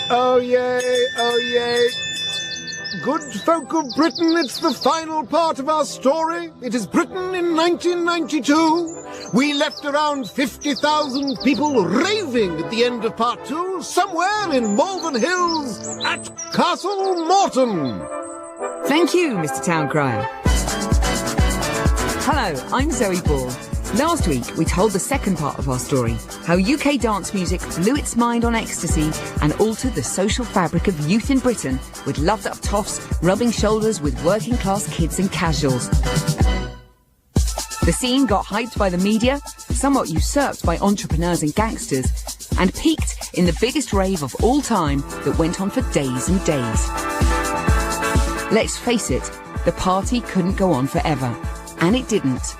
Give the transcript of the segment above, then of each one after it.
Oh yay, oh yay. Good folk of Britain, it's the final part of our story. It is Britain in 1992. We left around 50,000 people raving at the end of part 2, somewhere in Malvern Hills at Castle Morton. Thank you, Mr. Town Crier. Hello, I'm Zoe Ball. Last week, we told the second part of our story, how UK dance music blew its mind on ecstasy and altered the social fabric of youth in Britain with loved-up toffs rubbing shoulders with working-class kids and casuals. The scene got hyped by the media, somewhat usurped by entrepreneurs and gangsters, and peaked in the biggest rave of all time that went on for days and days. Let's face it, the party couldn't go on forever, and it didn't,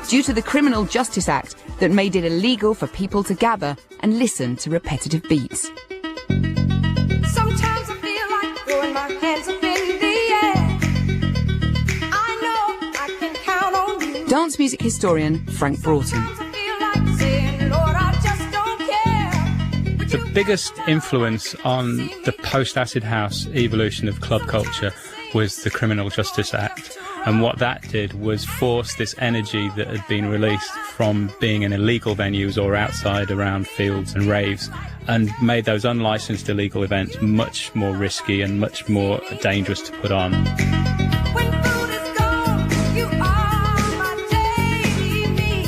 due to the Criminal Justice Act that made it illegal for people to gather and listen to repetitive beats. Sometimes I feel like throwing my hands up in the air. I know I can count on you. Dance music historian Frank Broughton. Sometimes I feel like saying, Lord, I just don't care. The biggest influence on the post-acid house evolution of club culture was the Criminal Justice Act. And what that did was force this energy that had been released from being in illegal venues or outside around fields and raves, and made those unlicensed illegal events much more risky and much more dangerous to put on. When food is gone, you are my daily need.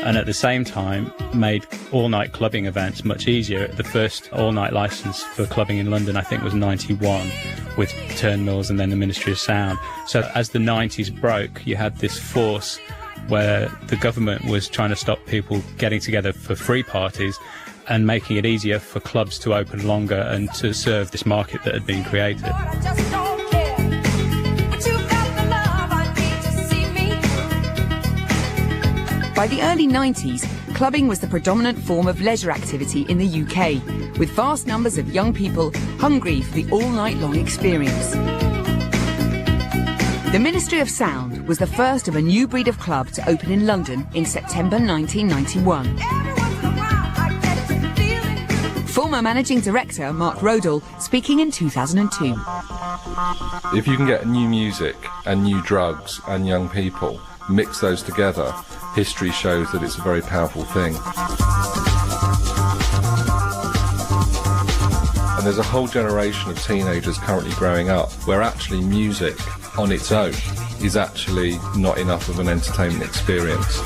And at the same time made all-night clubbing events much easier. The first all-night licence for clubbing in London, I think, was 91, with Turnmills and then the Ministry of Sound. So as the 90s broke, you had this force where the government was trying to stop people getting together for free parties and making it easier for clubs to open longer and to serve this market that had been created. Lord, I just don't care. But you got the love I need to see me. By the early 90s, clubbing was the predominant form of leisure activity in the UK, with vast numbers of young people hungry for the all-night-long experience. The Ministry of Sound was the first of a new breed of club to open in London in September 1991. Every once in a while I get to feeling good. Former Managing Director Mark Rodell speaking in 2002. If you can get new music and new drugs and young people, mix those together, history shows that it's a very powerful thing. And there's a whole generation of teenagers currently growing up where actually music on its own is actually not enough of an entertainment experience.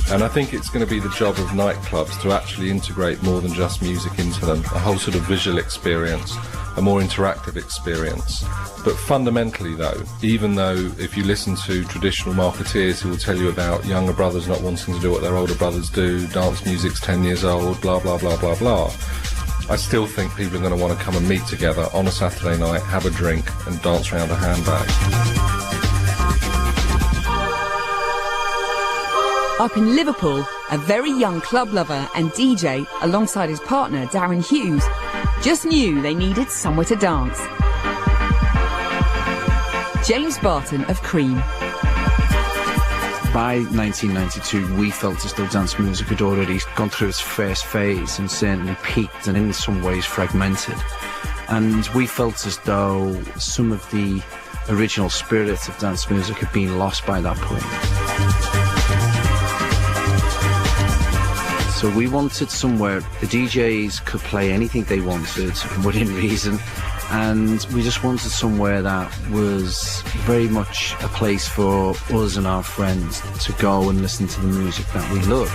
And I think it's going to be the job of nightclubs to actually integrate more than just music into them, a whole sort of visual experience, a more interactive experience. But fundamentally though, even though if you listen to traditional marketeers who will tell you about younger brothers not wanting to do what their older brothers do, dance music's 10 years old, blah, blah, blah, blah, blah, I still think people are going to want to come and meet together on a Saturday night, have a drink and dance around a handbag. Up in Liverpool, a very young club lover and DJ, alongside his partner Darren Hughes, just knew they needed somewhere to dance. James Barton of Cream. By 1992, we felt as though dance music had already gone through its first phase and certainly peaked and in some ways fragmented. And we felt as though some of the original spirit of dance music had been lost by that point. So we wanted somewhere the DJs could play anything they wanted within reason, and we just wanted somewhere that was very much a place for us and our friends to go and listen to the music that we loved.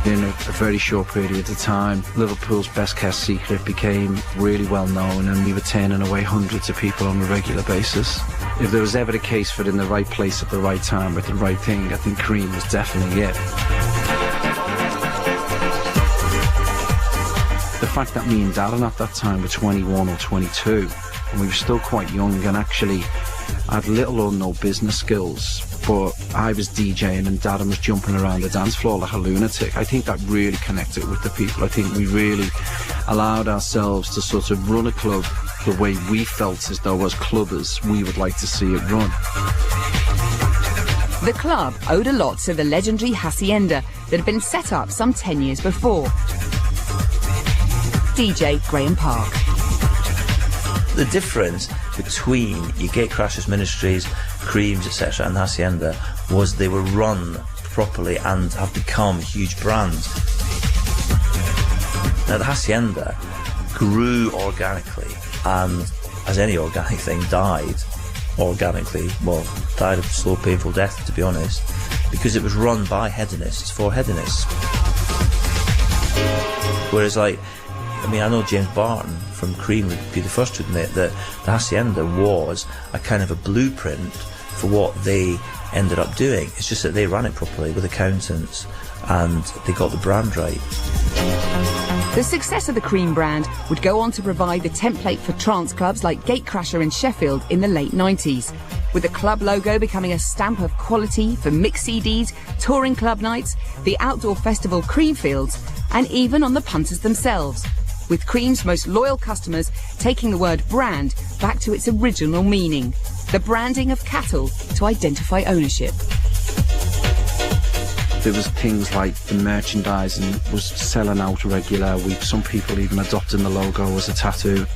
In a very short period of time, Liverpool's best kept secret became really well known, and we were turning away hundreds of people on a regular basis. If there was ever a case for in the right place at the right time with the right thing, I think Cream was definitely it. The fact that me and Darren at that time were 21 or 22, and we were still quite young and actually had little or no business skills, but I was DJing and Darren was jumping around the dance floor like a lunatic. I think that really connected with the people. I think we really allowed ourselves to sort of run a club the way we felt as though as clubbers we would like to see it run. The club owed a lot to the legendary Hacienda that had been set up some 10 years before. DJ Graham Park. The difference between your Gatecrashers Ministries, Creams, etc. and Hacienda was they were run properly and have become huge brands. Now the Hacienda grew organically and, as any organic thing, died organically. Well, died of slow, painful death, to be honest, because it was run by hedonists for hedonists. Whereas, like, I mean, I know James Barton from Cream would be the first to admit that the Hacienda was a kind of a blueprint for what they ended up doing. It's just that they ran it properly with accountants and they got the brand right. The success of the Cream brand would go on to provide the template for trance clubs like Gatecrasher in Sheffield in the late 90s, with the club logo becoming a stamp of quality for mixed CDs, touring club nights, the outdoor festival Creamfields, and even on the punters themselves, with Cream's most loyal customers taking the word brand back to its original meaning, the branding of cattle to identify ownership. There was things like the merchandising was selling out regular. Some people even adopting the logo as a tattoo.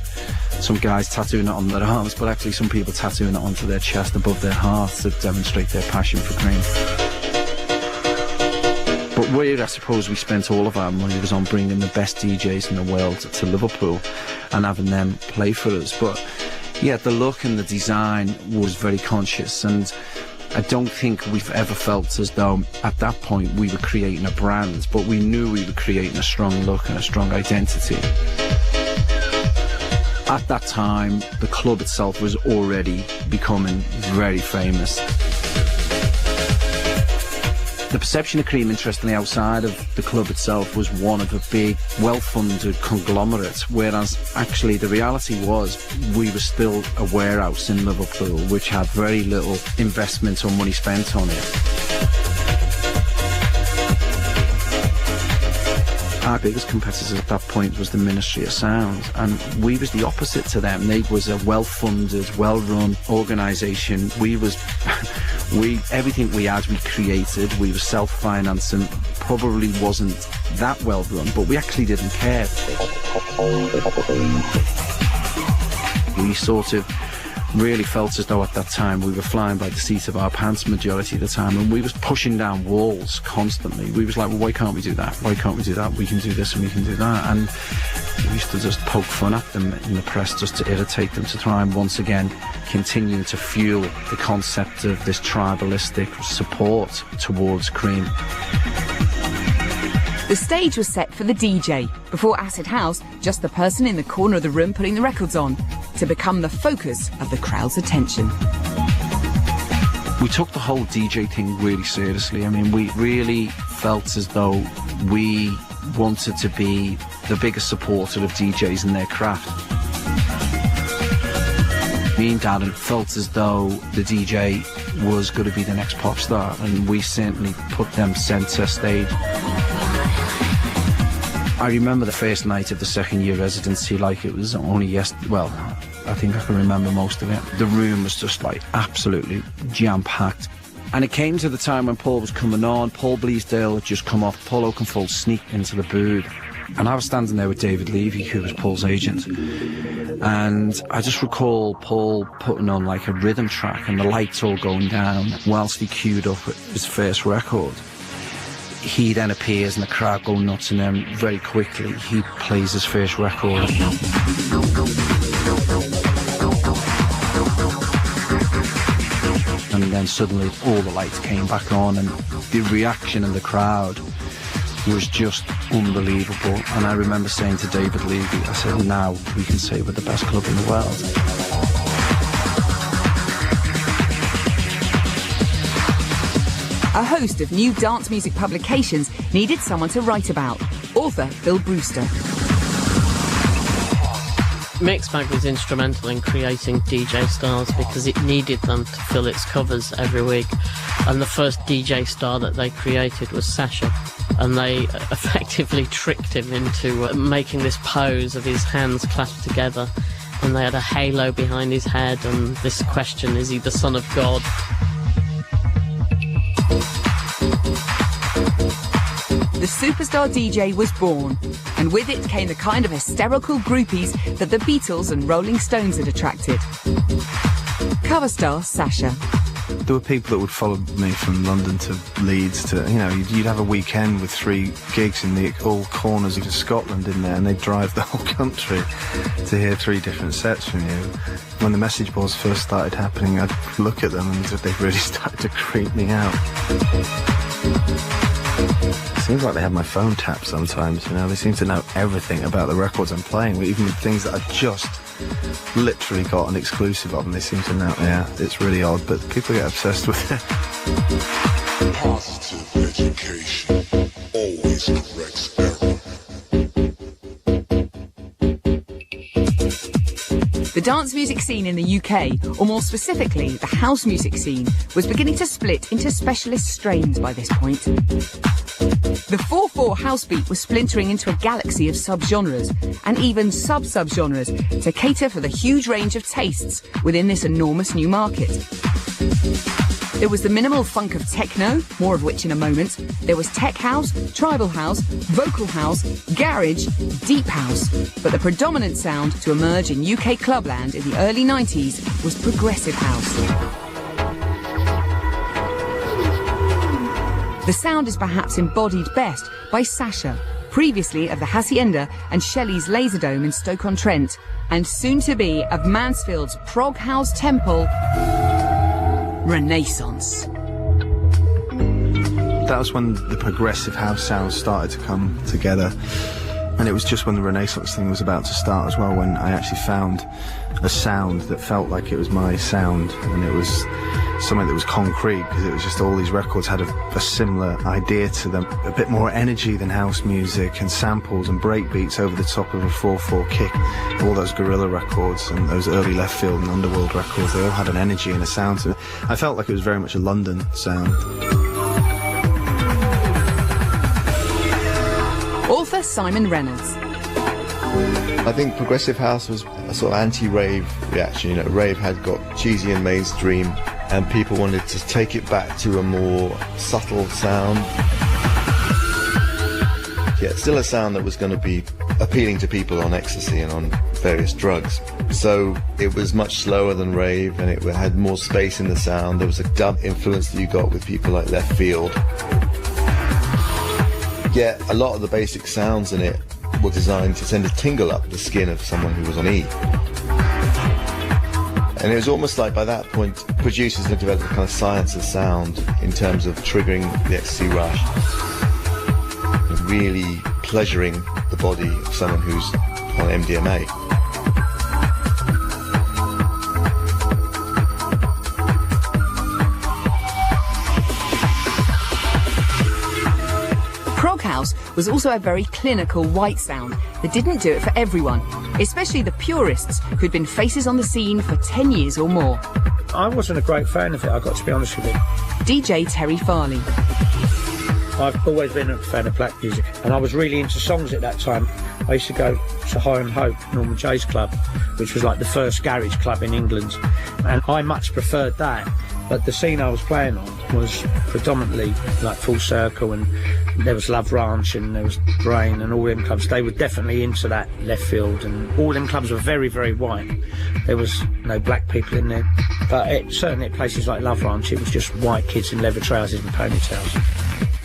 Some guys tattooing it on their arms, but actually some people tattooing it onto their chest above their heart to demonstrate their passion for Cream. But where I suppose we spent all of our money was on bringing the best DJs in the world to Liverpool and having them play for us. But yeah, the look and the design was very conscious, and I don't think we've ever felt as though at that point we were creating a brand, but we knew we were creating a strong look and a strong identity. At that time, the club itself was already becoming very famous. The perception of Cream, interestingly, outside of the club itself was one of a big, well-funded conglomerate, whereas actually the reality was we were still a warehouse in Liverpool which had very little investment or money spent on it. Our biggest competitors at that point was the Ministry of Sound, and we was the opposite to them. They was a well-funded, well-run organisation. Everything we had, we created. We were self-financing. Probably wasn't that well-run, but we actually didn't care. We sort of really felt as though at that time we were flying by the seat of our pants majority of the time, and we was pushing down walls constantly. We was like, well, why can't we do that? Why can't we do that? We can do this and we can do that. And we used to just poke fun at them in the press just to irritate them, to try and once again continue to fuel the concept of this tribalistic support towards Cream. The stage was set for the DJ, before Acid House, just the person in the corner of the room putting the records on, to become the focus of the crowd's attention. We took the whole DJ thing really seriously. I mean, we really felt as though we wanted to be the biggest supporter of DJs in their craft. Me and Darren felt as though the DJ was going to be the next pop star, and we certainly put them centre stage. I remember the first night of the second year residency like it was only yesterday. Well, I think I can remember most of it. The room was just like absolutely jam-packed. And it came to the time when Paul was coming on. Paul Bleasdale had just come off. Paul Oakenfold sneaked into the booth. And I was standing there with David Levy, who was Paul's agent. And I just recall Paul putting on like a rhythm track and the lights all going down whilst he queued up his first record. He then appears and the crowd go nuts, and then very quickly he plays his first record. And then suddenly all the lights came back on, and the reaction in the crowd was just unbelievable. And I remember saying to David Levy, I said, now we can say we're the best club in the world. A host of new dance music publications needed someone to write about. Author Bill Brewster. Mixmag was instrumental in creating DJ stars because it needed them to fill its covers every week. And the first DJ star that they created was Sasha. And they effectively tricked him into making this pose of his hands clasped together. And they had a halo behind his head and this question, is he the son of God? the superstar DJ was born, and with it came the kind of hysterical groupies that the Beatles and Rolling Stones had attracted. Cover star Sasha. There were people that would follow me from London to Leeds to, you know, you'd have a weekend with 3 gigs in all corners of Scotland in there, and they'd drive the whole country to hear 3 different sets from you. When the message boards first started happening, I'd look at them and they really started to creep me out. It seems like they have my phone tapped sometimes, you know, they seem to know everything about the records I'm playing, even with things that I've just literally got an exclusive of, and they seem to know. Yeah, it's really odd, but people get obsessed with it. Positive education always corrects error. The dance music scene in the UK, or more specifically the house music scene, was beginning to split into specialist strains by this point. The 4/4 house beat was splintering into a galaxy of subgenres, and even sub-subgenres, to cater for the huge range of tastes within this enormous new market. There was the minimal funk of techno, more of which in a moment. There was tech house, tribal house, vocal house, garage, deep house. But the predominant sound to emerge in UK clubland in the early 90s was progressive house. The sound is perhaps embodied best by Sasha, previously of the Hacienda and Shelley's Laserdome in Stoke-on-Trent, and soon to be of Mansfield's prog house temple, Renaissance. That was when the progressive house sounds started to come together, and it was just when the Renaissance thing was about to start as well, when I actually found a sound that felt like it was my sound, and it was something that was concrete, because it was just all these records had a similar idea to them, a bit more energy than house music, and samples and breakbeats over the top of a 4/4 kick. All those Gorilla records and those early Left Field and Underworld records, they all had an energy and a sound to it. I felt like it was very much a London sound. Author Simon Reynolds. I think progressive house was a sort of anti-rave reaction. You know, rave had got cheesy and mainstream, and people wanted to take it back to a more subtle sound. Yeah, still a sound that was going to be appealing to people on ecstasy and on various drugs. So it was much slower than rave, and it had more space in the sound. There was a dub influence that you got with people like Left Field. Yeah, a lot of the basic sounds in it were designed to send a tingle up the skin of someone who was on E. And it was almost like by that point, producers had developed a kind of science of sound in terms of triggering the ecstasy rush, really pleasuring the body of someone who's on MDMA. Prog house was also a very clinical white sound that didn't do it for everyone, especially the purists who'd been faces on the scene for 10 years or more. I wasn't a great fan of it, I've got to be honest with you. DJ Terry Farley. I've always been a fan of black music, and I was really into songs at that time. I used to go to High and Hope, Norman Jay's club, which was like the first garage club in England, and I much preferred that. But the scene I was playing on was predominantly like Full Circle, and there was Love Ranch, and there was Brain, and all them clubs. They were definitely into that Left Field, and all them clubs were very, very white. There was no black people in there, but certainly at places like Love Ranch, it was just white kids in leather trousers and ponytails.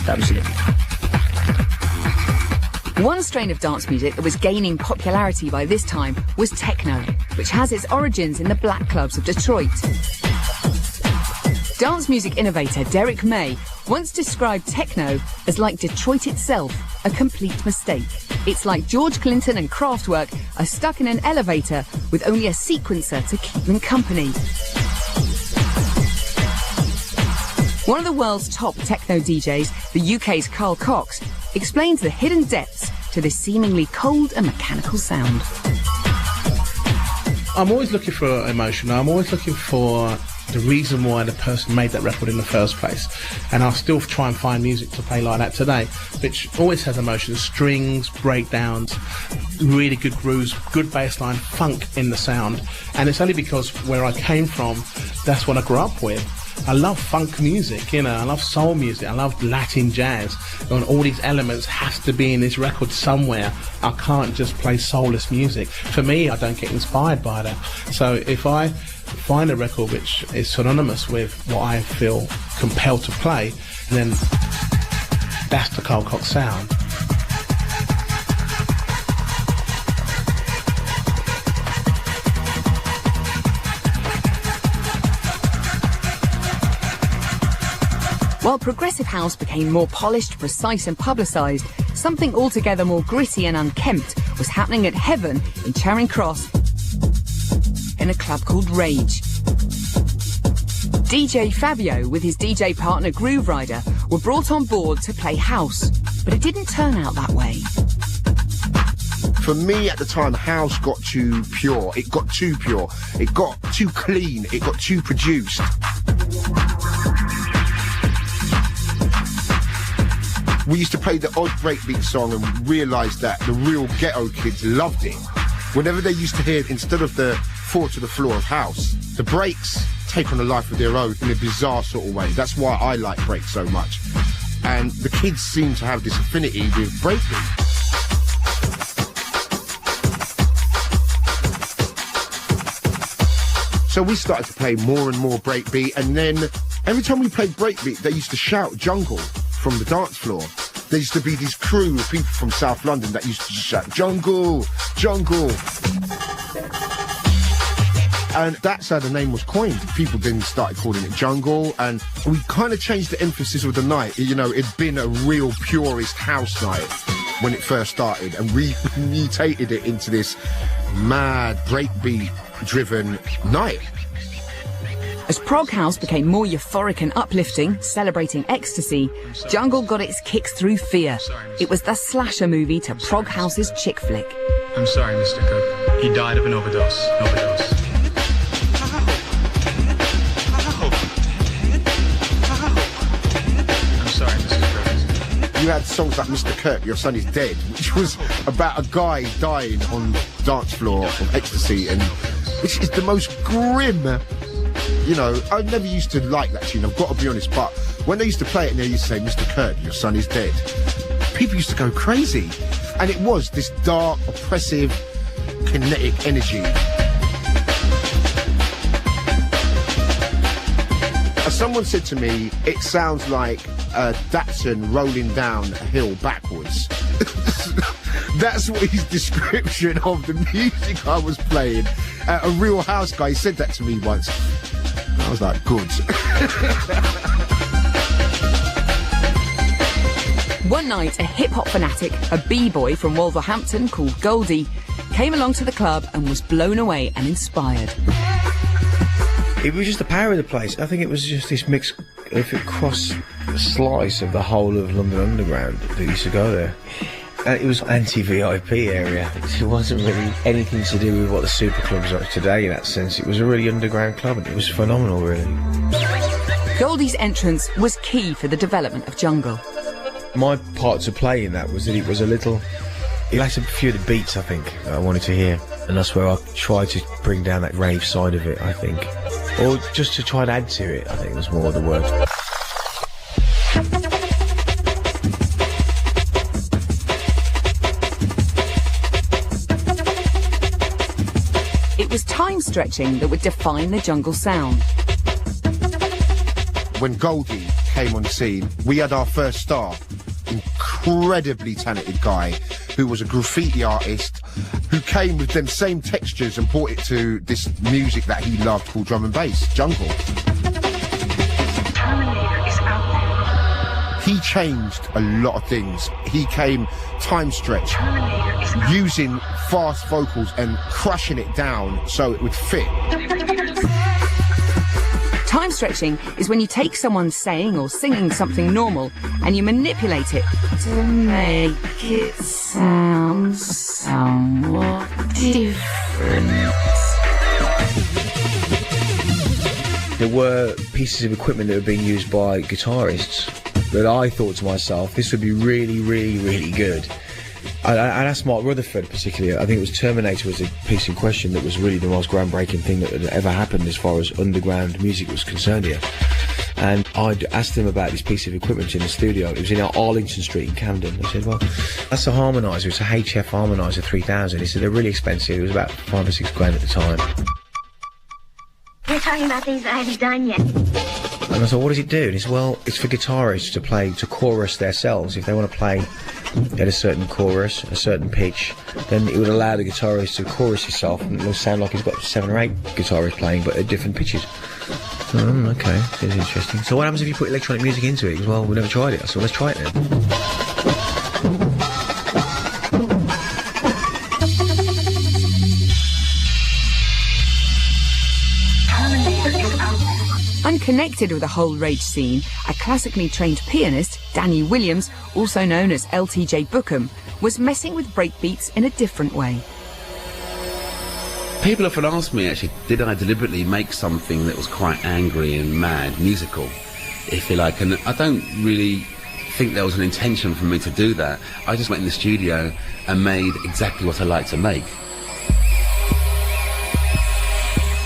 That was it. One strain of dance music that was gaining popularity by this time was techno, which has its origins in the black clubs of Detroit. Dance music innovator Derek May once described techno as like Detroit itself, a complete mistake. It's like George Clinton and Kraftwerk are stuck in an elevator with only a sequencer to keep them company. One of the world's top techno DJs, the UK's Carl Cox, explains the hidden depths to this seemingly cold and mechanical sound. I'm always looking for emotion. I'm always looking for the reason why the person made that record in the first place. And I'll still try and find music to play like that today, which always has emotion, strings, breakdowns, really good grooves, good bass line, funk in the sound. And it's only because where I came from, that's what I grew up with. I love funk music, you know, I love soul music, I love Latin jazz, and all these elements have to be in this record somewhere. I can't just play soulless music. For me, I don't get inspired by that. So if I find a record which is synonymous with what I feel compelled to play, then that's the Carl Cox sound. While progressive house became more polished, precise and publicised, something altogether more gritty and unkempt was happening at Heaven in Charing Cross in a club called Rage. DJ Fabio with his DJ partner Groove Rider were brought on board to play house, but it didn't turn out that way. For me at the time, house got too pure. It got too pure. It got too clean. It got too produced. We used to play the odd breakbeat song and realised that the real ghetto kids loved it. Whenever they used to hear, instead of the 4 to the floor of house, the breaks take on a life of their own in a bizarre sort of way. That's why I like breaks so much. And the kids seem to have this affinity with breakbeat. So we started to play more and more breakbeat, and then every time we played breakbeat, they used to shout jungle from the dance floor. There used to be this crew of people from South London that used to shout jungle, jungle. And that's how the name was coined. People then started calling it jungle, and we kind of changed the emphasis of the night. You know, it'd been a real purist house night when it first started, and we mutated it into this mad breakbeat driven night. As prog house became more euphoric and uplifting, celebrating ecstasy, jungle got its kicks through fear. It was the slasher movie to prog house's chick flick. I'm sorry, Mr. Cook. He died of an overdose. I'm sorry, Mrs. Rose. You had songs like Mr. Kirk, Your Son Is Dead, which was about a guy dying on the dance floor of ecstasy, and which is the most grim. You know, I never used to like that tune, I've got to be honest, but when they used to play it and they used to say, Mr. Kirk, your son is dead, people used to go crazy. And it was this dark, oppressive, kinetic energy. As someone said to me, it sounds like a Datsun rolling down a hill backwards. That's what his description of the music I was playing. A real house guy said that to me once. I was like, good. One night, a hip-hop fanatic, a b-boy from Wolverhampton called Goldie, came along to the club and was blown away and inspired. It was just the power of the place. I think it was just this mix, if it cross slice of the whole of London Underground that used to go there. And it was anti-VIP area. It wasn't really anything to do with what the super clubs are today in that sense. It was a really underground club, and it was phenomenal, really. Goldie's entrance was key for the development of jungle. My part to play in that was that it was a little... It lacked a few of the beats, I think, that I wanted to hear. And that's where I tried to bring down that rave side of it, I think. Or just to try and add to it, I think was more the word. It was time stretching that would define the jungle sound. When Goldie came on the scene, we had our first star, incredibly talented guy who was a graffiti artist who came with them same textures and brought it to this music that he loved called drum and bass, jungle. Terminator is out there. He changed a lot of things. He came time stretch, using fast vocals and crushing it down so it would fit. Time stretching is when you take someone saying or singing something normal and you manipulate it to make it sound somewhat different. There were pieces of equipment that were being used by guitarists that I thought to myself, this would be really, really, really good. And I asked Mark Rutherford particularly. I think it was Terminator was a piece in question that was really the most groundbreaking thing that had ever happened as far as underground music was concerned here. And I'd asked him about this piece of equipment in the studio. It was in Arlington Street in Camden. I said, well, that's a harmoniser. It's a HF Harmoniser 3000. He said, they're really expensive. It was about £5 or £6 grand at the time. We're talking about things that I haven't done yet. And I thought, what does it do? And he said, well, it's for guitarists to play, to chorus themselves. If they want to play at a certain chorus, a certain pitch, then it would allow the guitarist to chorus himself, and it'll sound like he's got 7 or 8 guitarists playing, but at different pitches. Okay, that's interesting. So what happens if you put electronic music into it? He goes, well, we've never tried it. I said, well, let's try it then. Unconnected with the whole rage scene, a classically trained pianist, Danny Williams, also known as LTJ Bookham, was messing with breakbeats in a different way. People often ask me, actually, did I deliberately make something that was quite angry and mad, musical, if you like, and I don't really think there was an intention for me to do that. I just went in the studio and made exactly what I like to make.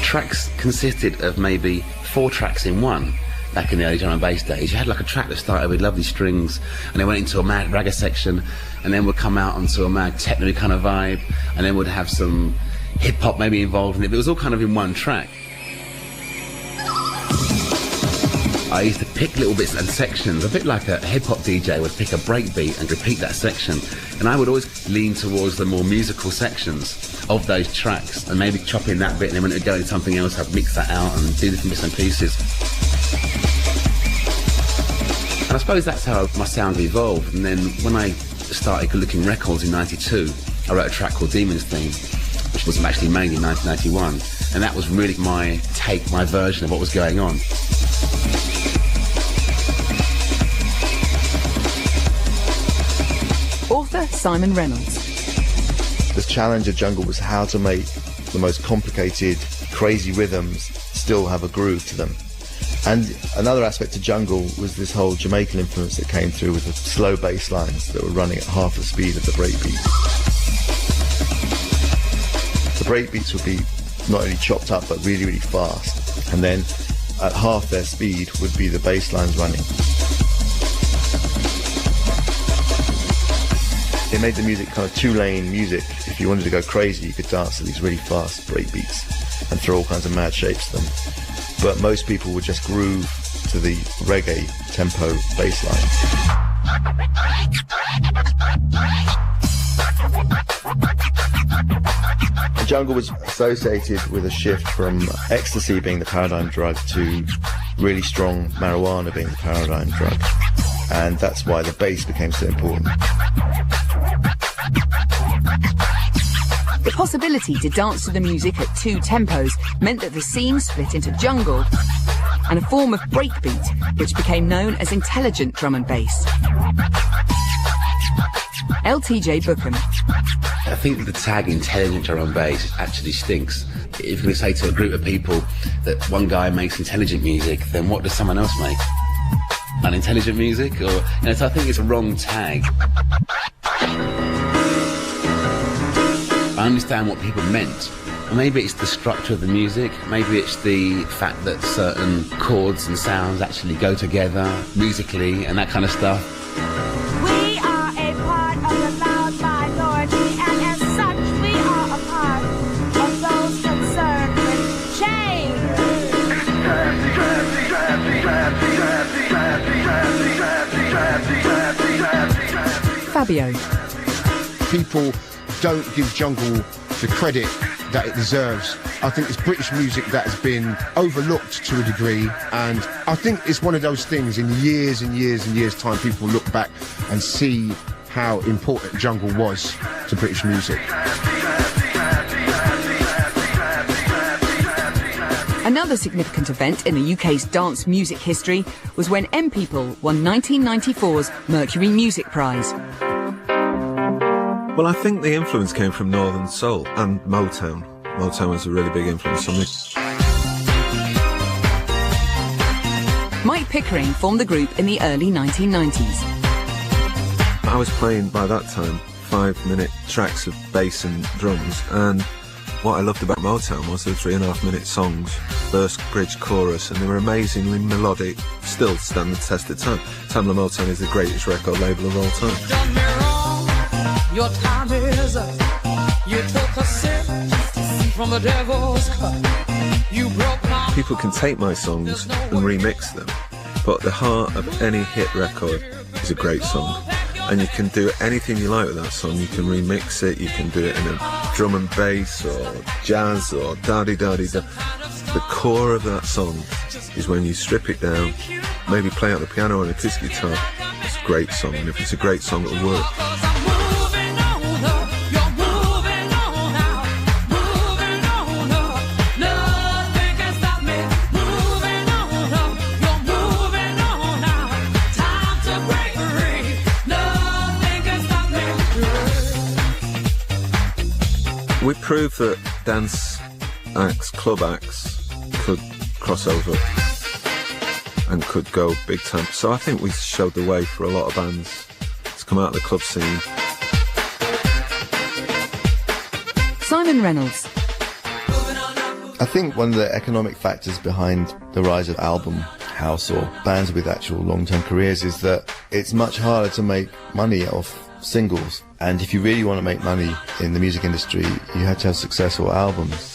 Tracks consisted of maybe 4 tracks in one back in the early drum and bass days. You had like a track that started with lovely strings and then went into a mad ragga section and then would come out onto a mad techno kind of vibe and then would have some hip-hop maybe involved in it, but it was all kind of in one track. I used to pick little bits and sections, a bit like a hip-hop DJ would pick a breakbeat and repeat that section, and I would always lean towards the more musical sections of those tracks and maybe chop in that bit, and then when it would go into something else I'd mix that out and do different bits and pieces. And I suppose that's how my sound evolved. And then when I started looking records in '92, I wrote a track called Demon's Theme, which was actually made in 1991, and that was really my take, my version of what was going on. Author Simon Reynolds. The challenge of jungle was how to make the most complicated, crazy rhythms still have a groove to them. And another aspect of jungle was this whole Jamaican influence that came through with the slow bass lines that were running at half the speed of the breakbeat. The breakbeats would be not only chopped up but really, really fast. And then at half their speed would be the bass lines running. It made the music kind of 2-lane music. If you wanted to go crazy, you could dance to these really fast breakbeats and throw all kinds of mad shapes to them. But most people would just groove to the reggae tempo bass line. The jungle was associated with a shift from ecstasy being the paradigm drug to really strong marijuana being the paradigm drug. And that's why the bass became so important. The possibility to dance to the music at 2 tempos meant that the scene split into jungle and a form of breakbeat, which became known as intelligent drum and bass. LTJ Bookham. I think the tag intelligent drum and bass actually stinks. If you're going to say to a group of people that one guy makes intelligent music, then what does someone else make? Unintelligent music? Or, so I think it's a wrong tag. I understand what people meant. Maybe it's the structure of the music, maybe it's the fact that certain chords and sounds actually go together musically and that kind of stuff. We are a part of the loud minority, and as such we are a part of those concerned with change. Fabio. People don't give jungle the credit that it deserves. I think it's British music that has been overlooked to a degree, and I think it's one of those things in years and years and years' time people look back and see how important jungle was to British music. Another significant event in the UK's dance music history was when M People won 1994's Mercury Music Prize. Well, I think the influence came from Northern Soul and Motown. Motown was a really big influence on me. Mike Pickering formed the group in the early 1990s. I was playing, by that time, 5-minute tracks of bass and drums, and What I loved about Motown was the 3.5-minute songs, verse, bridge, chorus, and they were amazingly melodic, still stand the test of time. Tamla Motown is the greatest record label of all time. Done me wrong, your time is up. You took a sip from the devil's cup. You broke my... People can take my songs and remix them, but the heart of any hit record is a great song. And you can do anything you like with that song. You can remix it, you can do it in a drum and bass or jazz or da-di-da-di-da. The core of that song is when you strip it down, maybe play out the piano or an acoustic guitar. It's a great song, and if it's a great song, it'll work. We proved that dance acts, club acts, could cross over and could go big time. So I think we showed the way for a lot of bands to come out of the club scene. Simon Reynolds. I think one of the economic factors behind the rise of album house or bands with actual long-term careers is that it's much harder to make money off singles. And if you really want to make money in the music industry, you have to have successful albums.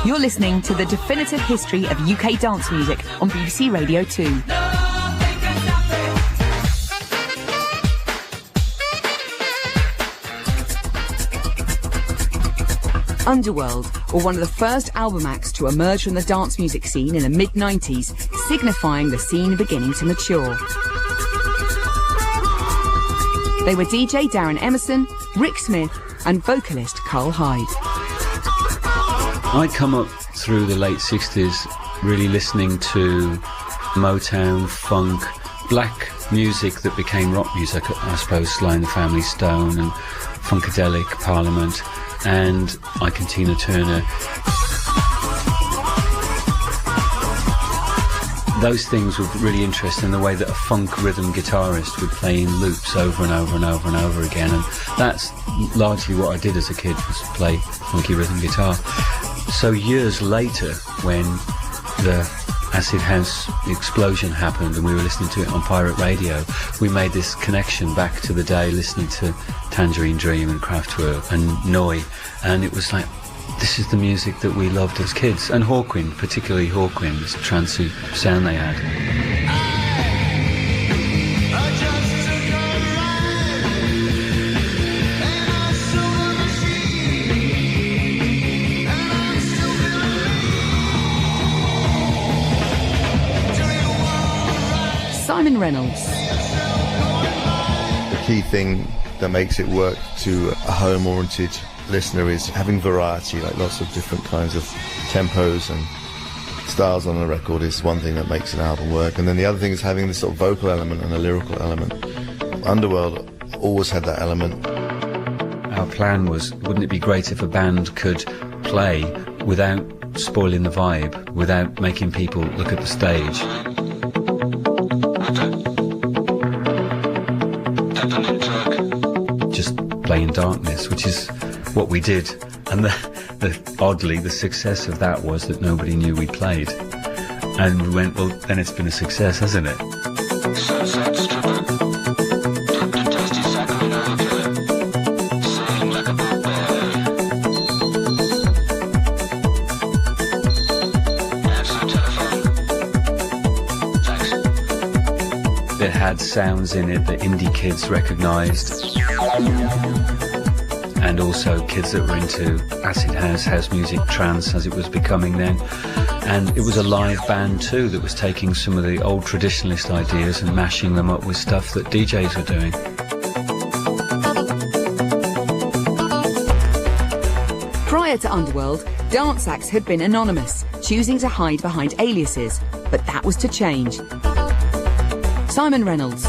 You're listening to the definitive history of UK dance music on BBC Radio 2. Underworld, or one of the first album acts to emerge from the dance music scene in the mid-90s, signifying the scene beginning to mature. They were DJ Darren Emerson, Rick Smith, and vocalist Carl Hyde. I'd come up through the late 60s really listening to Motown, funk, black music that became rock music, I suppose, Sly and the Family Stone and Funkadelic, Parliament, and Ike and Tina Turner. Those things were really interesting, the way that a funk rhythm guitarist would play in loops over and over and over and over again, and that's largely what I did as a kid, was play funky rhythm guitar. So years later, when the acid house explosion happened and we were listening to it on pirate radio, we made this connection back to the day listening to Tangerine Dream and Kraftwerk and Neu, and it was like, this is the music that we loved as kids. And Hawkwind, particularly Hawkwind, this trancey sound they had. Simon Reynolds. The key thing that makes it work to a home-oriented listener is having variety, like lots of different kinds of tempos and styles on a record is one thing that makes an album work. And then the other thing is having this sort of vocal element and a lyrical element. Underworld always had that element. Our plan was, wouldn't it be great if a band could play without spoiling the vibe, without making people look at the stage? Just play in darkness, which is what we did, and oddly the success of that was that nobody knew we played, and we went, well, then it's been a success, hasn't it? It had sounds in it that indie kids recognised, and also kids that were into acid house music, trance as it was becoming then. And it was a live band too that was taking some of the old traditionalist ideas and mashing them up with stuff that DJs were doing. Prior to Underworld, dance acts had been anonymous, choosing to hide behind aliases, but that was to change. Simon Reynolds.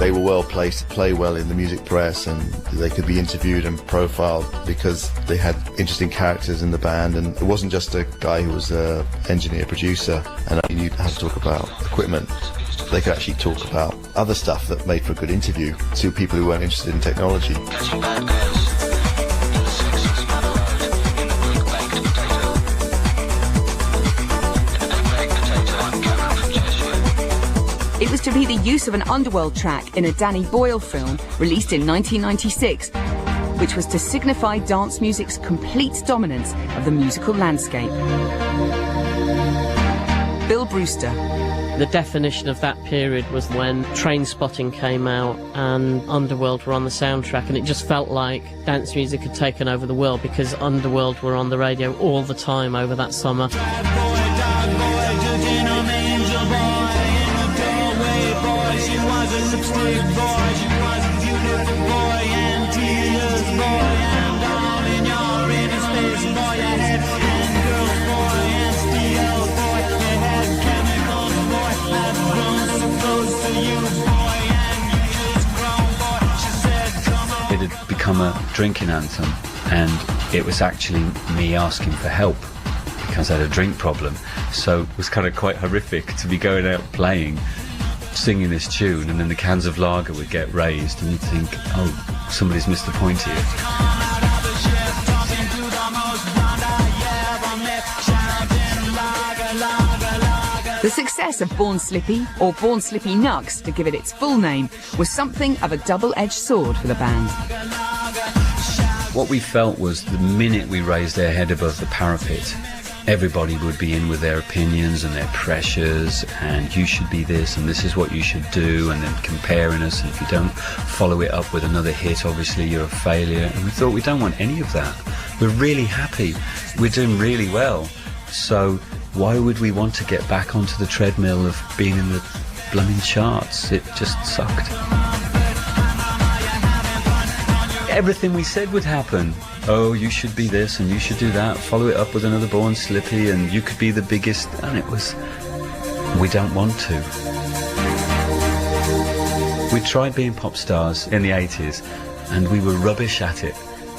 They were well placed to play well in the music press, and they could be interviewed and profiled because they had interesting characters in the band, and it wasn't just a guy who was an engineer producer and only knew how to talk about equipment. They could actually talk about other stuff that made for a good interview to people who weren't interested in technology. It was to be the use of an Underworld track in a Danny Boyle film released in 1996, which was to signify dance music's complete dominance of the musical landscape. Bill Brewster. The definition of that period was when Trainspotting came out and Underworld were on the soundtrack, and it just felt like dance music had taken over the world because Underworld were on the radio all the time over that summer. It had become a drinking anthem, and it was actually me asking for help because I had a drink problem. So it was kind of quite horrific to be going out playing, singing this tune, and then the cans of lager would get raised and you'd think, oh, somebody's missed the point here. The success of Born Slippy, or Born Slippy Nux to give it its full name, was something of a double-edged sword for the band. What we felt was the minute we raised our head above the parapet, everybody would be in with their opinions and their pressures, and you should be this and this is what you should do, and then comparing us, and if you don't follow it up with another hit, obviously you're a failure. And we thought, we don't want any of that. We're really happy. We're doing really well. So why would we want to get back onto the treadmill of being in the blooming charts? It just sucked. Everything we said would happen. Oh, you should be this and you should do that. Follow it up with another Born Slippy and you could be the biggest. And it was, we don't want to. We tried being pop stars in the 80s and we were rubbish at it.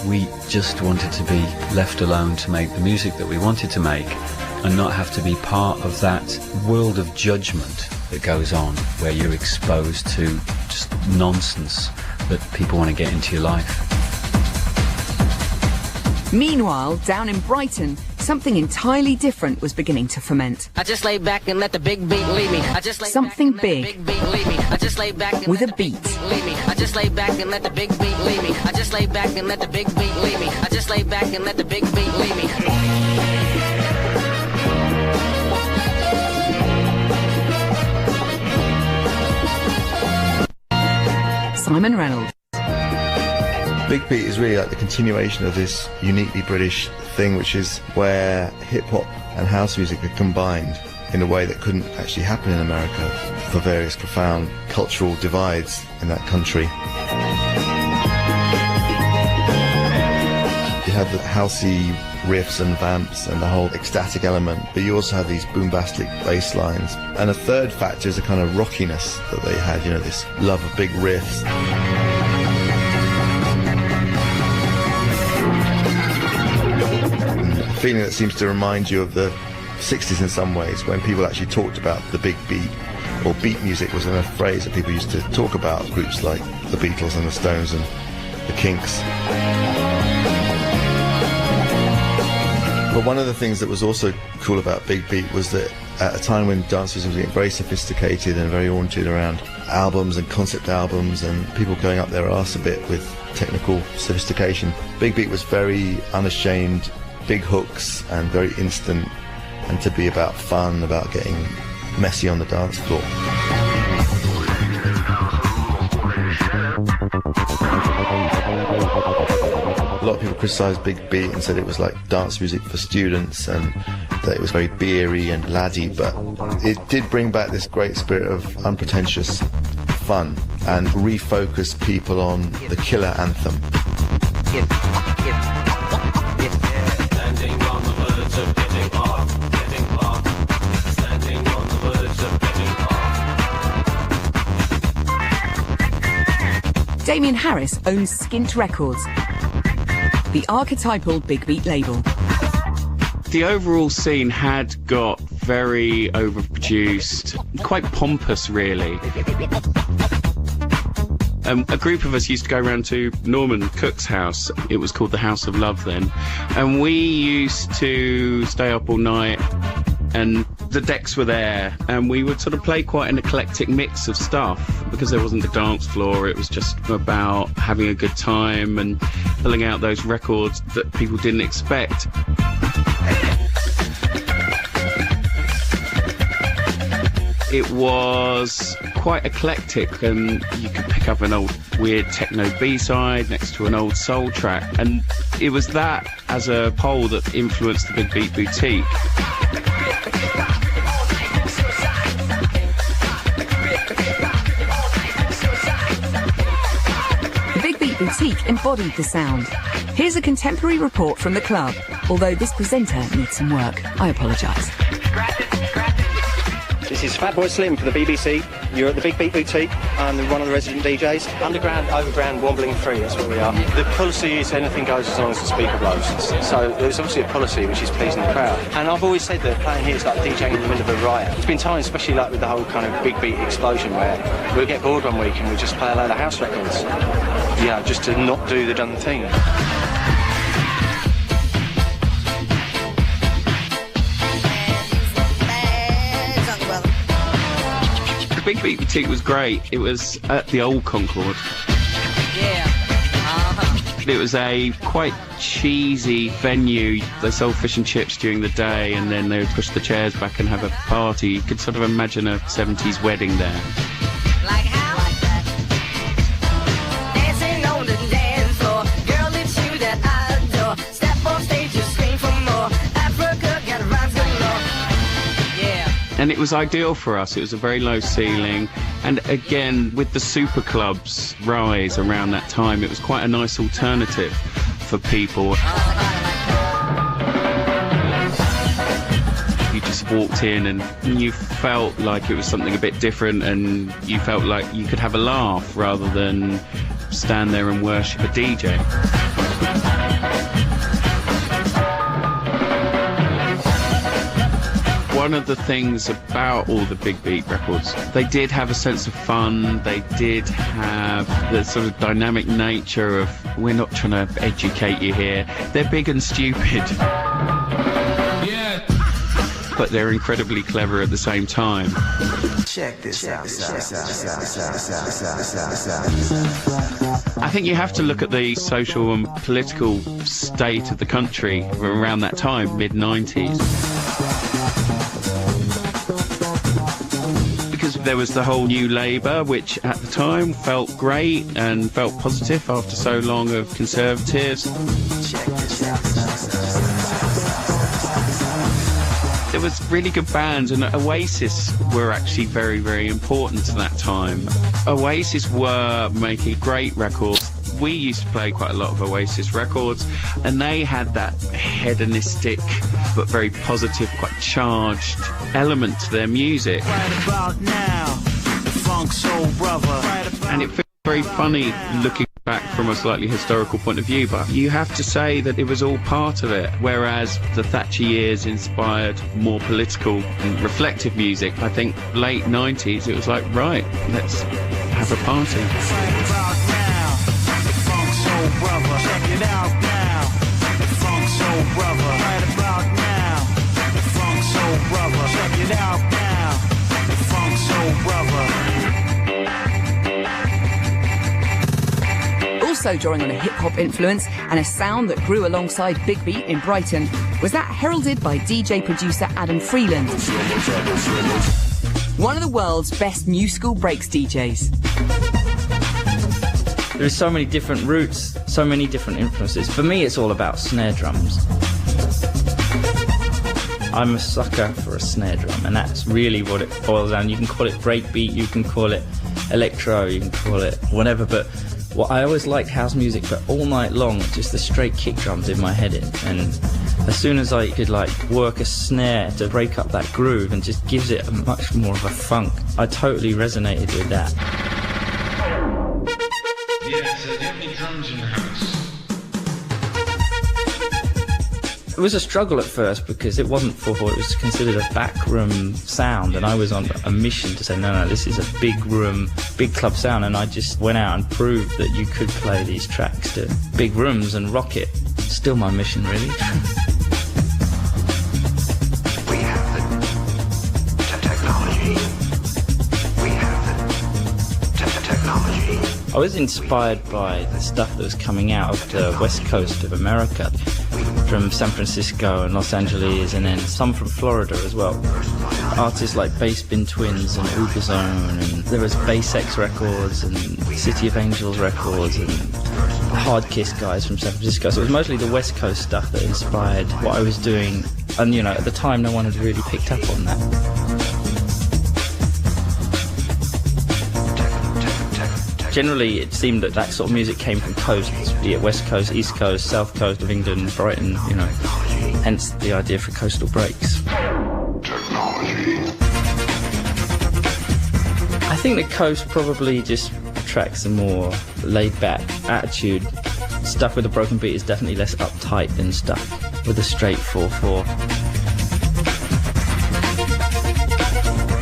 We just wanted to be left alone to make the music that we wanted to make and not have to be part of that world of judgment that goes on where you're exposed to just nonsense that people want to get into your life. Meanwhile, down in Brighton, something entirely different was beginning to ferment. I just lay back and let the big beat lead me. Something big I just lay back and with a beat. I just lay back and let the big beat lead me. I just lay back and let the big beat lead me. I just lay back and let the big beat lead me. Simon Reynolds. Big Beat is really like the continuation of this uniquely British thing, which is where hip-hop and house music are combined in a way that couldn't actually happen in America for various profound cultural divides in that country. You have the housey riffs and vamps and the whole ecstatic element, but you also have these boombastic bass lines. And a third factor is a kind of rockiness that they had, you know, this love of big riffs. And a feeling that seems to remind you of the 60s in some ways, when people actually talked about the big beat, or beat music was a phrase that people used to talk about, groups like the Beatles and the Stones and the Kinks. But one of the things that was also cool about Big Beat was that at a time when dance music was getting very sophisticated and very oriented around albums and concept albums and people going up their arse a bit with technical sophistication, Big Beat was very unashamed, big hooks and very instant, and to be about fun, about getting messy on the dance floor. A lot of people criticised Big Beat and said it was like dance music for students and that it was very beery and laddie, but it did bring back this great spirit of unpretentious fun and refocus people on the killer anthem. Damien Harris owns Skint Records, the archetypal big beat label. The overall scene had got very overproduced, quite pompous really. A group of us used to go around to Norman Cook's house. It was called the House of Love then. And we used to stay up all night, and the decks were there, and we would sort of play quite an eclectic mix of stuff because there wasn't a dance floor. It was just about having a good time and pulling out those records that people didn't expect. It was quite eclectic, and you could pick up an old weird techno B-side next to an old soul track, and it was that as a whole that influenced the Big Beat Boutique. The Big Beat Boutique embodied the sound. Here's a contemporary report from the club, although this presenter needs some work. I apologise. This is Fatboy Slim for the BBC. You're at the Big Beat Boutique. I'm one of the resident DJs. Underground, overground, wobbling free, that's what we are. The policy is anything goes as long as the speaker blows. So there's obviously a policy which is pleasing the crowd. And I've always said that playing here is like DJing in the middle of a riot. There's been times, especially like with the whole kind of Big Beat explosion, where we'll get bored one week and we'll just play a load of house records. Yeah, just to not do the done thing. Big Beat Boutique was great. It was at the old Concorde. Yeah. It was a quite cheesy venue. They sold fish and chips during the day, and then they would push the chairs back and have a party. You could sort of imagine a 70s wedding there. Like how? Like that. Dancing on the dance floor. Girl, it's you that I adore. Step on stage, you scream for more. Africa got rhymes galore. Yeah. And it was ideal for us. It was a very low ceiling, and again with the super clubs rise around that time, it was quite a nice alternative for people. You just walked in and you felt like it was something a bit different, and you felt like you could have a laugh rather than stand there and worship a DJ. One of the things about all the Big Beat records, they did have a sense of fun. They did have the sort of dynamic nature of, we're not trying to educate you here. They're big and stupid. Yeah. But they're incredibly clever at the same time. Check this out. I think you have to look at the social and political state of the country around that time, mid-90s. There was the whole New Labour, which at the time felt great and felt positive after so long of Conservatives. There was really good bands, and Oasis were actually very, very important at that time. Oasis were making great records. We used to play quite a lot of Oasis records, and they had that hedonistic but very positive, quite charged element to their music. Right about now, the funk soul brother. And it feels very funny looking back from a slightly historical point of view, but you have to say that it was all part of it. Whereas the Thatcher years inspired more political and reflective music, I think late 90s it was like, right, let's have a party. Right about now, the funk soul brother. Check it out now, the funk soul brother. Right about now, the funk soul brother. Check it out now, the funk soul brother. Also drawing on a hip-hop influence and a sound that grew alongside Big Beat in Brighton was that heralded by DJ producer Adam Freeland, one of the world's best new school breaks DJs. There's so many different routes, so many different influences. For me, it's all about snare drums. I'm a sucker for a snare drum, and that's really what it boils down. You can call it breakbeat, you can call it electro, you can call it whatever, but what I always liked house music, but all night long, just the straight kick drums in my head in. And as soon as I could like work a snare to break up that groove and just gives it a much more of a funk, I totally resonated with that. Yeah. do you have any drums in the house? It was a struggle at first because it wasn't for what it was considered a backroom sound, and I was on a mission to say, no, this is a big room, big club sound, and I just went out and proved that you could play these tracks to big rooms and rock it. Still my mission, really. We have the technology. We have the technology. I was inspired by the stuff that was coming out of the west coast of America, from San Francisco and Los Angeles, and then some from Florida as well. Artists like Bass Bin Twins and Ubazone, and there was Bass X Records and City of Angels Records and Hard Kiss guys from San Francisco. So it was mostly the west coast stuff that inspired what I was doing, and at the time no one had really picked up on that. Generally, it seemed that sort of music came from coasts, be it West Coast, East Coast, South Coast of England, Brighton, hence the idea for coastal breaks. Technology. I think the coast probably just attracts a more laid-back attitude. Stuff with a broken beat is definitely less uptight than stuff with a straight 4/4.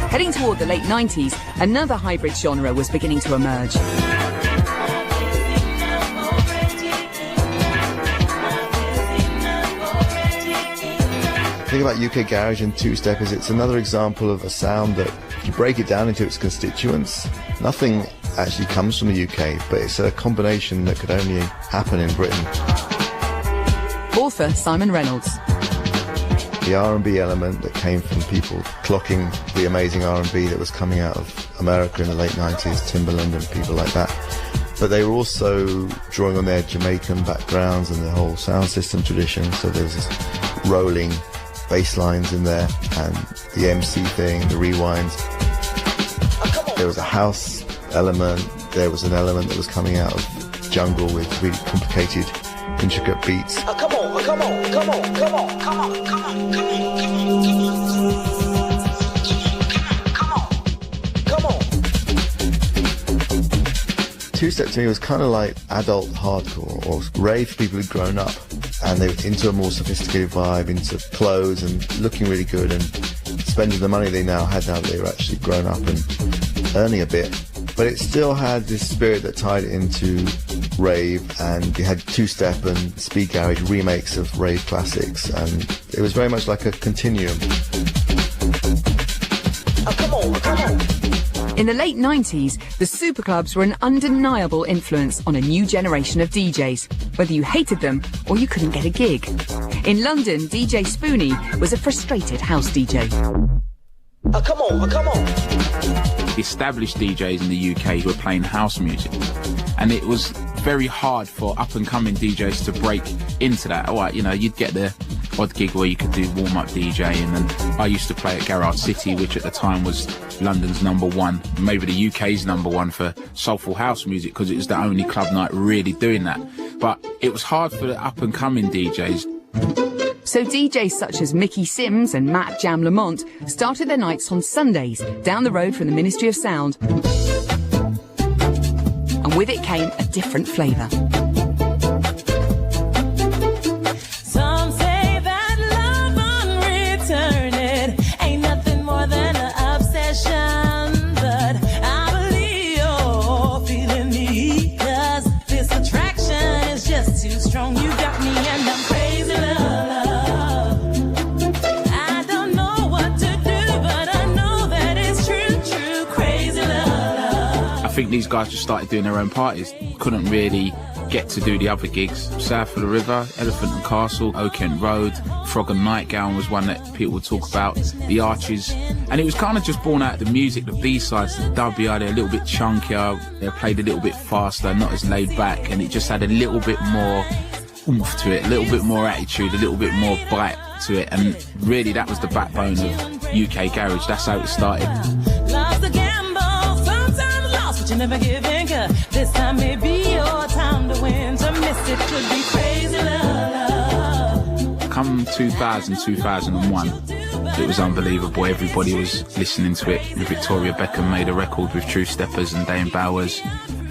Heading toward the late 90s, another hybrid genre was beginning to emerge. The thing about UK Garage and two-step is it's another example of a sound that, if you break it down into its constituents, nothing actually comes from the UK, but it's a combination that could only happen in Britain. Author Simon Reynolds. The R&B element that came from people clocking the amazing R&B that was coming out of America in the late 90s, Timbaland and people like that. But they were also drawing on their Jamaican backgrounds and the whole sound system tradition, so there's this rolling bass lines in there and the MC thing, the rewinds. There was a house element, there was an element that was coming out of jungle with really complicated, intricate beats. Come on, come on, come on, come on, come on, come on, come on, come on. Two-step to me was kind of like adult hardcore, or rave for people who'd grown up and they were into a more sophisticated vibe, into clothes and looking really good and spending the money they now had now that they were actually grown up and earning a bit. But it still had this spirit that tied it into rave, and you had two-step and speed garage remakes of rave classics, and it was very much like a continuum. Come on, come on. In the late 90s, the superclubs were an undeniable influence on a new generation of DJs, whether you hated them or you couldn't get a gig. In London, DJ Spoonie was a frustrated house DJ. Come on, come on. Established DJs in the UK were playing house music, and it was very hard for up-and-coming DJs to break into that. All right, you'd get the odd gig where you could do warm-up DJing, and I used to play at Garage City, which at the time was London's #1, maybe the UK's #1 for soulful house music, because it was the only club night really doing that. But it was hard for the up-and-coming DJs. So DJs such as Mickey Sims and Matt Jam Lamont started their nights on Sundays down the road from the Ministry of Sound. And with it came a different flavour. Some say that love unreturned ain't nothing more than an obsession, but I believe you're feeling me, 'cause this attraction is just too strong. You got me and I'm crazy, love. I think these guys just started doing their own parties, couldn't really get to do the other gigs. South of the River, Elephant and Castle, Oak End Road, Frog and Nightgown was one that people would talk about, the Arches, and it was kind of just born out of the music, the B-sides, the dubbier, they're a little bit chunkier, they played a little bit faster, not as laid back, and it just had a little bit more oomph to it, a little bit more attitude, a little bit more bite to it, and really that was the backbone of UK Garage. That's how it started. Love's a gamble, sometimes lost, but you never give in, 'cause this time may be your time to win. To miss it could be crazy love. Come 2000, 2001, it was unbelievable. Everybody was listening to it. Victoria Beckham made a record with True Steppers and Dane Bowers.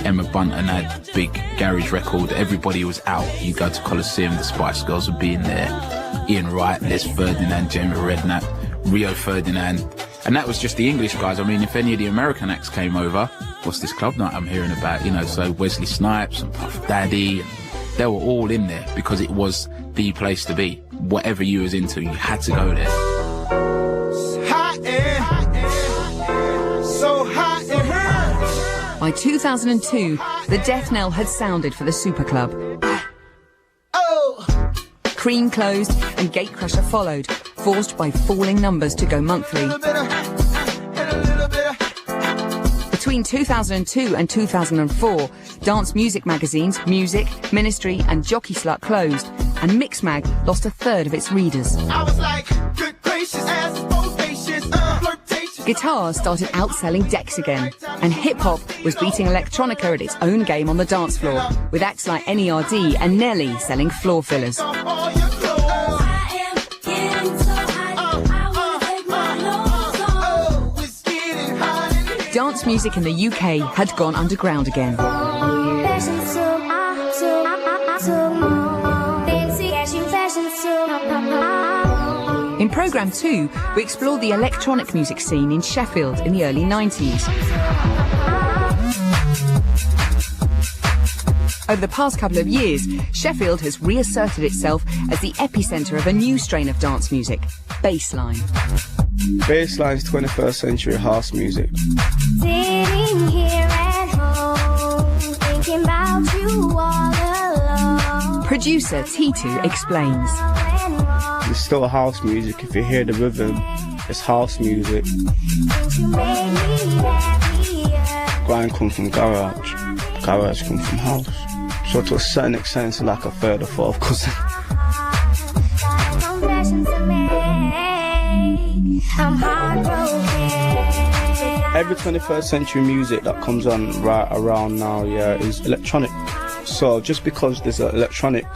Emma Bunton had big garage record. Everybody was out. You go to Coliseum, the Spice Girls would be in there. Ian Wright, Les Ferdinand, Jamie Redknapp, Rio Ferdinand. And that was just the English guys. I mean, if any of the American acts came over, what's this club night I'm hearing about? You know, so Wesley Snipes and Puff Daddy, they were all in there because it was the place to be. Whatever you was into, you had to go there. Hot air, so hot it hurts. By 2002, the death knell had sounded for the Super Club. Cream closed and Gatecrasher followed, forced by falling numbers to go monthly. Between 2002 and 2004, dance music magazines Music, Ministry and Jockey Slut closed, and Mixmag lost a third of its readers. I was like, good gracious, ass bodacious, flirtatious. Guitars started outselling decks again, and hip-hop was beating electronica at its own game on the dance floor, with acts like NERD and Nelly selling floor fillers. Dance music in the UK had gone underground again. In Programme 2, we explored the electronic music scene in Sheffield in the early 90s. Over the past couple of years, Sheffield has reasserted itself as the epicentre of a new strain of dance music, bassline. Bassline's 21st century house music. Sitting here at home, thinking about you all alone. Producer T2 explains. It's still house music. If you hear the rhythm, it's house music. Grime comes from garage. Garage comes from house. So to a certain extent, it's like a third or fourth cousin. Every 21st century music that comes on right around now, is electronic. So just because there's electronic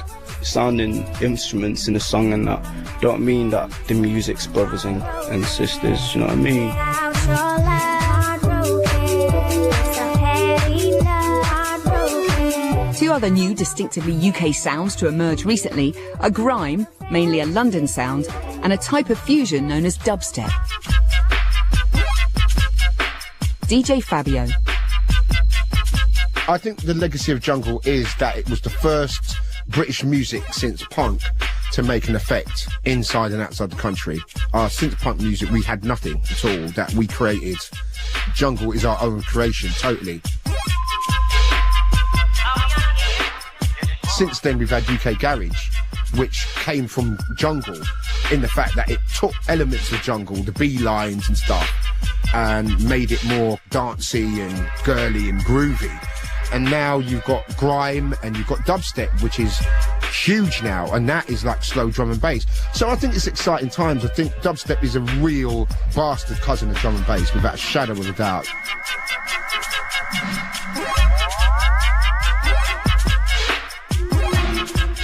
sounding instruments in the song and that, don't mean that the music's brothers and sisters, you know what I mean? Two other new distinctively UK sounds to emerge recently are grime, mainly a London sound, and a type of fusion known as dubstep. DJ Fabio. I think the legacy of jungle is that it was the first British music since punk to make an effect inside and outside the country. Since punk music, we had nothing at all that we created. Jungle is our own creation, totally. Since then, we've had UK Garage, which came from jungle, in the fact that it took elements of jungle, the B lines and stuff, and made it more dancey and girly and groovy. And now you've got grime and you've got dubstep, which is huge now, and that is like slow drum and bass. So I think it's exciting times. I think dubstep is a real bastard cousin of drum and bass, without a shadow of a doubt.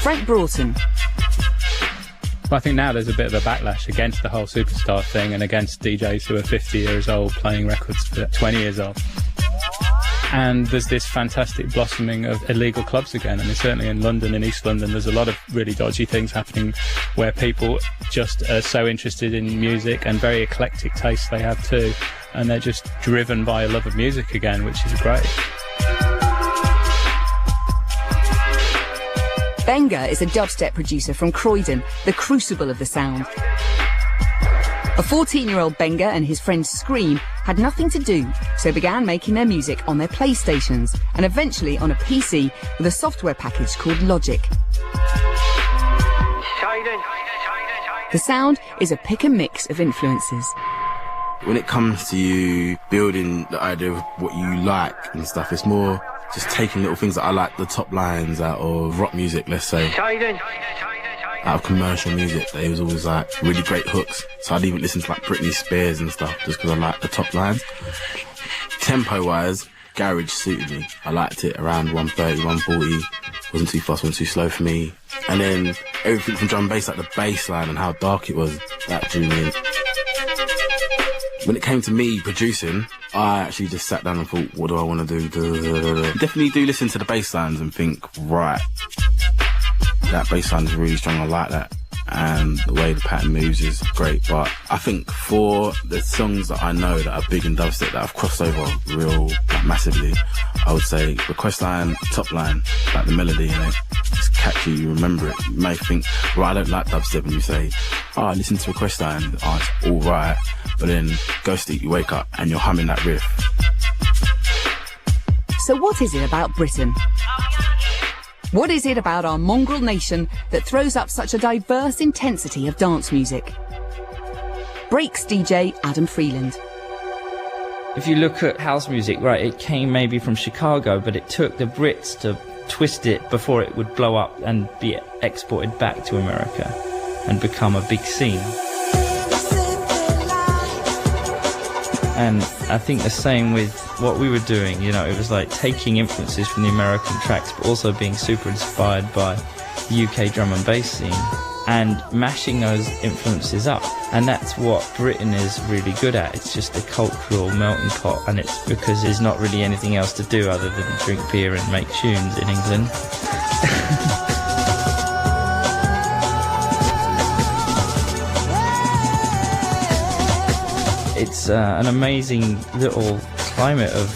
Frank Broughton. Well, I think now there's a bit of a backlash against the whole superstar thing and against DJs who are 50 years old playing records for 20 years old. And there's this fantastic blossoming of illegal clubs again. I mean, certainly in London, in East London, there's a lot of really dodgy things happening where people just are so interested in music and very eclectic tastes they have too. And they're just driven by a love of music again, which is great. Benga is a dubstep producer from Croydon, the crucible of the sound. A 14-year-old Benga and his friend Scream had nothing to do, so began making their music on their PlayStations and eventually on a PC with a software package called Logic. The sound is a pick and mix of influences. When it comes to you building the idea of what you like and stuff, it's more just taking little things that I like, the top lines out of rock music, let's say. Out of commercial music, there was always like really great hooks. So I'd even listen to like Britney Spears and stuff just because I like the top lines. Tempo-wise, garage suited me. I liked it around 130, 140. Wasn't too fast, wasn't too slow for me. And then everything from drum and bass, like the bass line and how dark it was, that drew me in. When it came to me producing, I actually just sat down and thought, what do I want to do? Definitely do listen to the bass lines and think, right, that bass line is really strong, I like that. And the way the pattern moves is great. But I think for the songs that I know that are big in dubstep, that I've crossed over massively, I would say Request Line, Top Line, like the melody, you know, it's catchy, you remember it. You may think, well, I don't like dubstep, and you say, oh, I listen to Request Line, oh, it's alright. But then Ghost Eat, you wake up and you're humming that riff. So what is it about Britain? What is it about our mongrel nation that throws up such a diverse intensity of dance music? Breaks DJ Adam Freeland. If you look at house music, right, it came maybe from Chicago, but it took the Brits to twist it before it would blow up and be exported back to America and become a big scene. And I think the same with what we were doing, you know, it was like taking influences from the American tracks, but also being super inspired by the UK drum and bass scene and mashing those influences up. And that's what Britain is really good at. It's just a cultural melting pot, and it's because there's not really anything else to do other than drink beer and make tunes in England. It's an amazing little climate of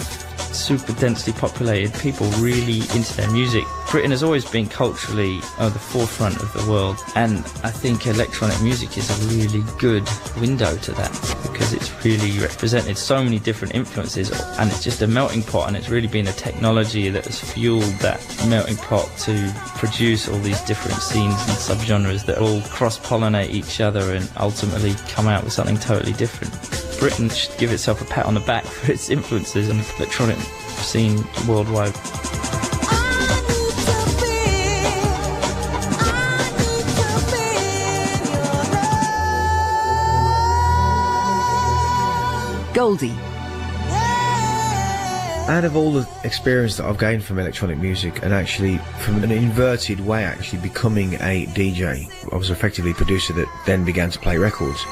super densely populated people really into their music. Britain has always been culturally at the forefront of the world, and I think electronic music is a really good window to that because it's really represented so many different influences, and it's just a melting pot, and it's really been the technology that has fueled that melting pot to produce all these different scenes and subgenres that all cross-pollinate each other and ultimately come out with something totally different. Britain should give itself a pat on the back for its influences in the electronic scene worldwide. Goldie. Out of all the experience that I've gained from electronic music, and actually from an inverted way actually becoming a DJ, I was effectively a producer that then began to play records.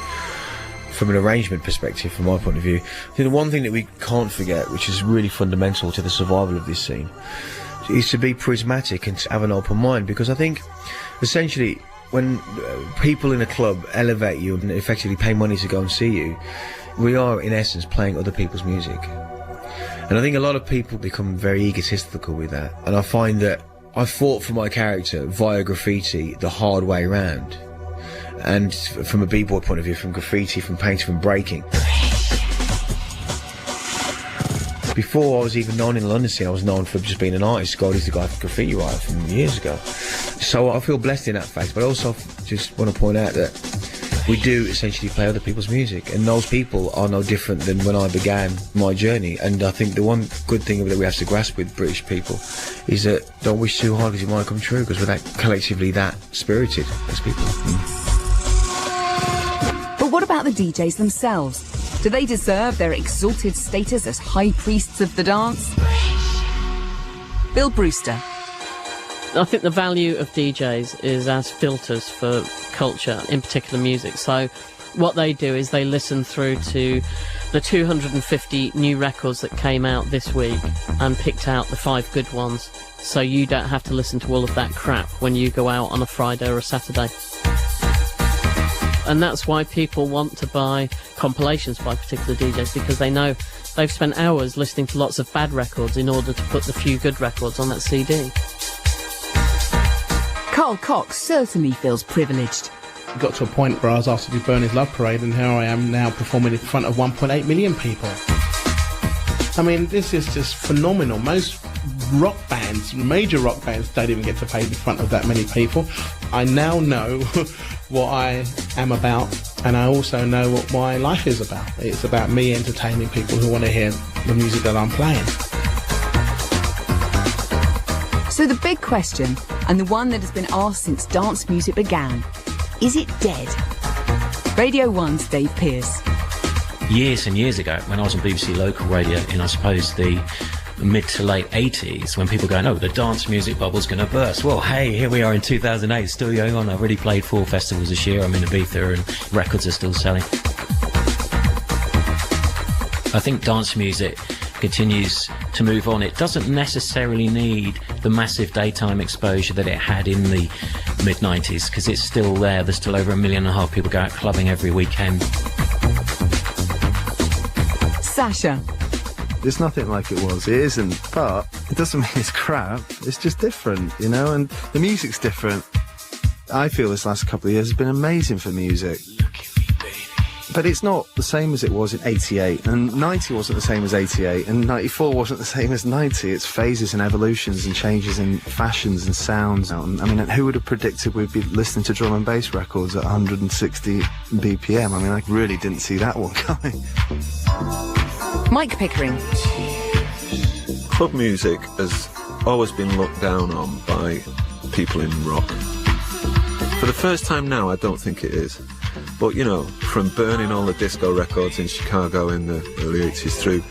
From an arrangement perspective, from my point of view, I think the one thing that we can't forget, which is really fundamental to the survival of this scene, is to be prismatic and to have an open mind, because I think essentially when people in a club elevate you and effectively pay money to go and see you, we are in essence playing other people's music. And I think a lot of people become very egotistical with that, and I find that I fought for my character via graffiti the hard way round. And from a b-boy point of view, from graffiti, from painting, from breaking. Before I was even known in the London scene, I was known for just being an artist. Goldie's the guy for Graffiti Riot from years ago. So I feel blessed in that fact, but I also just want to point out that we do essentially play other people's music, and those people are no different than when I began my journey. And I think the one good thing that we have to grasp with British people is that don't wish too hard because it might come true, because we're that collectively that spirited as people. What about the DJs themselves? Do they deserve their exalted status as high priests of the dance? Bill Brewster. I think the value of DJs is as filters for culture, in particular music. So what they do is they listen through to the 250 new records that came out this week and picked out the 5 good ones, so you don't have to listen to all of that crap when you go out on a Friday or a Saturday. And that's why people want to buy compilations by particular DJs, because they know they've spent hours listening to lots of bad records in order to put the few good records on that CD. Carl Cox certainly feels privileged. Got to a point where I was asked to do Bernie's Love Parade, and here I am now performing in front of 1.8 million people. I mean, this is just phenomenal. Most rock bands, major rock bands, don't even get to play in front of that many people. I now know what I am about, and I also know what my life is about. It's about me entertaining people who want to hear the music that I'm playing. So the big question, and the one that has been asked since dance music began, is it dead? Radio 1's Dave Pearce. Years and years ago, when I was on BBC Local Radio in, I suppose, the mid to late 80s, when people going, oh, the dance music bubble's going to burst. Well, hey, here we are in 2008, still going on. I've already played 4 festivals this year. I'm in Ibiza and records are still selling. I think dance music continues to move on. It doesn't necessarily need the massive daytime exposure that it had in the mid-90s, because it's still there. There's still over 1.5 million people go out clubbing every weekend. Sasha. It's nothing like it was. It isn't, but it doesn't mean it's crap. It's just different, you know, and the music's different. I feel this last couple of years has been amazing for music. But it's not the same as it was in 88, and 90 wasn't the same as 88, and 94 wasn't the same as 90. It's phases and evolutions and changes in fashions and sounds. I mean, who would have predicted we'd be listening to drum and bass records at 160 BPM? I mean, I really didn't see that one coming. Mike Pickering. Club music has always been looked down on by people in rock. For the first time now, I don't think it is. But, you know, from burning all the disco records in Chicago in the early 80s through,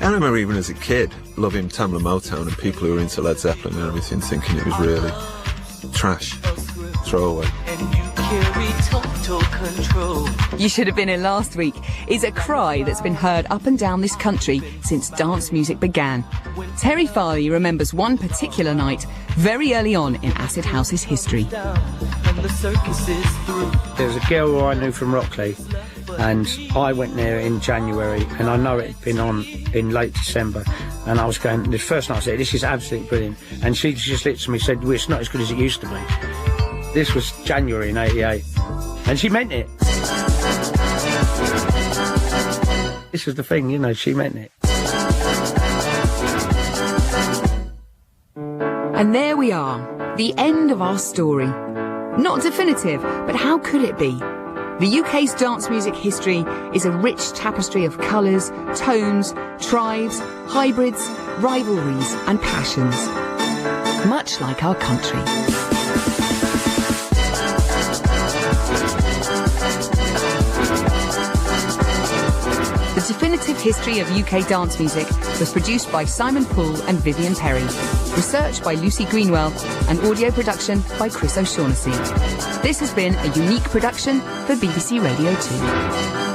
I remember even as a kid loving Tamla Motown and people who were into Led Zeppelin and everything thinking it was really trash, throwaway. You Should Have Been Here Last Week is a cry that's been heard up and down this country since dance music began. Terry Farley remembers one particular night very early on in Acid House's history. There was a girl who I knew from Rockley, and I went there in January, and I know it had been on in late December, and I was going, the first night I said, this is absolutely brilliant, and she just looked at me and said, well, it's not as good as it used to be. This was January in 88, and she meant it. This was the thing, you know, she meant it. And there we are, the end of our story. Not definitive, but how could it be? The UK's dance music history is a rich tapestry of colours, tones, tribes, hybrids, rivalries and passions. Much like our country. The Definitive History of UK Dance Music was produced by Simon Poole and Vivian Perry. Research by Lucy Greenwell and audio production by Chris O'Shaughnessy. This has been a unique production for BBC Radio 2.